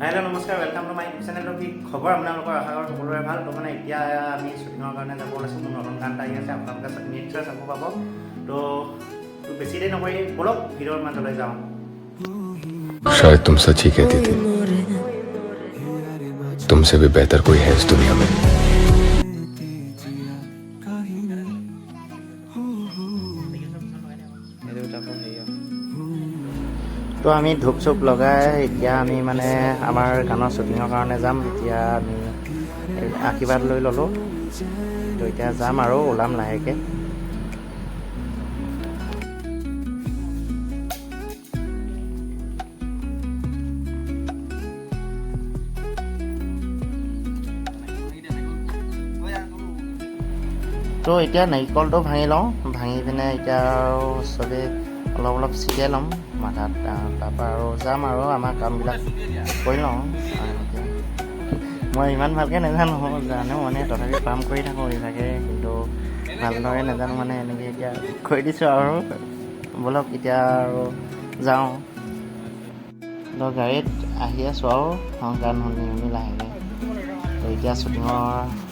Hello' নমস্কাৰ, welcome to my YouTube channel. কি খবৰ আপোনালোকৰ? আশা কৰোঁ সকলোৰে ভাল। তো মানে এতিয়া আমি শ্বুটিঙৰ কাৰণে যাব ওলাইছোঁ। মোৰ নতুন গান এটা আহি আছে, আপোনালোকে নিশ্চয় চাব পাব। তো বেছি দেৰি নকৰি বলক ভিডিঅ'ৰ মাজলৈ যাওঁ। शायद तुम सच ही कहती थी, तुमसे भी बेहतर कोई है इस दुनिया में। তো আমি ধূপ চুপ লগাই এতিয়া আমি মানে আমাৰ গানৰ শ্বুটিঙৰ কাৰণে যাম। এতিয়া আমি আশীৰ্বাদ লৈ ল'লোঁ। তো এতিয়া যাম আৰু ওলাম লাহেকৈ। তো এতিয়া নাৰিকলটো ভাঙি লওঁ, ভাঙি পিনে এতিয়া আৰু চবেই অলপ অলপ ছিটিয়াই ল'ম মাথাত। তাৰপৰা আৰু যাম আৰু আমাৰ কামবিলাক কৰি লওঁ। মই ইমান ভালকৈ নাজানো, জানো মানে তথাপি কাম কৰি থাকোঁ ইভাগে, কিন্তু ভালদৰে নাজানো মানে এনেকৈ এতিয়া কৰি দিছোঁ আৰু। ব'লক এতিয়া আৰু যাওঁ। তো গাড়ীত আহি আছোঁ আৰু গান শুনি শুনি লাহেকৈ। তো এতিয়া শ্বুটিঙৰ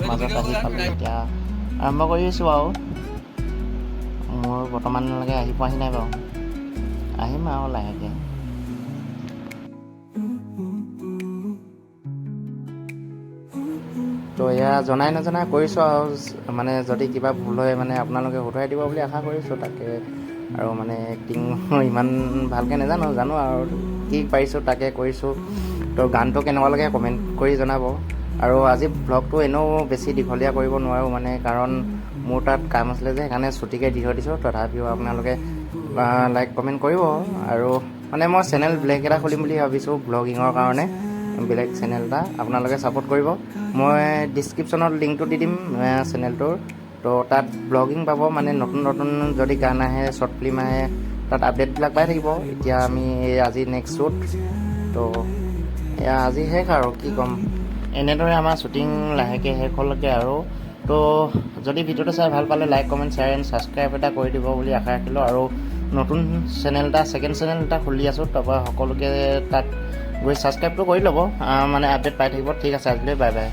মাজত আহি পালোঁ। এতিয়া আৰম্ভ কৰি আছোঁ আৰু। মোৰ বৰ্তমানলৈকে আহি পোৱাহি নাই বাৰু, আহিম আৰু লাহেকৈ। তো এয়া জনাই নজনাই কৰিছোঁ আৰু, মানে যদি কিবা ভুল হয় মানে আপোনালোকে শুধৰাই দিব বুলি আশা কৰিছোঁ। তাকে আৰু মানে এক্টিং ইমান ভালকৈ নাজানো, জানো আৰু কি পাৰিছোঁ তাকে কৰিছোঁ। তো গানটো কেনেকুৱা লাগে কমেণ্ট কৰি জনাব। আৰু আজি ভ্লগটো এনেও বেছি দীঘলীয়া কৰিব নোৱাৰোঁ মানে, কাৰণ মোৰ তাত কাম আছিলে যে, সেইকাৰণে ছুটিকৈ দি থৈ দিছোঁ। তথাপিও আপোনালোকে লাইক কমেণ্ট কৰিব। আৰু মানে মই চেনেল বেলেগ এটা খুলিম বুলি ভাবিছোঁ ভ্লগিঙৰ কাৰণে, বেলেগ চেনেল এটা। আপোনালোকে ছাপোৰ্ট কৰিব। মই ডিছক্ৰিপশ্যনত লিংকটো দি দিম চেনেলটোৰ। তো তাত ব্লগিং পাব, মানে নতুন নতুন যদি গান আহে, শ্বৰ্ট ফিল্ম আহে, তাত আপডেটবিলাক পাই থাকিব। এতিয়া আমি আজি নেক্সট শ্বুট, তো এয়া আজি শেষ আৰু কি ক'ম। এনেদৰে আমাৰ শ্বুটিং লাহেকৈ শেষ হ'লগৈ আৰু। তো যদি ভিডিঅ'টো চাই ভাল পালে like comment share and subscribe এটা কৰি দিব বুলি আশা ৰাখিলোঁ। আৰু নতুন চেনেল এটা, ছেকেণ্ড চেনেল এটা খুলি আছোঁ, তাৰপৰা সকলোকে তাত গৈ ছাবস্ক্ৰাইবটো কৰি ল'ব, মানে আপডেট পাই থাকিব। ঠিক আছে, আজিলৈ বাই বাই।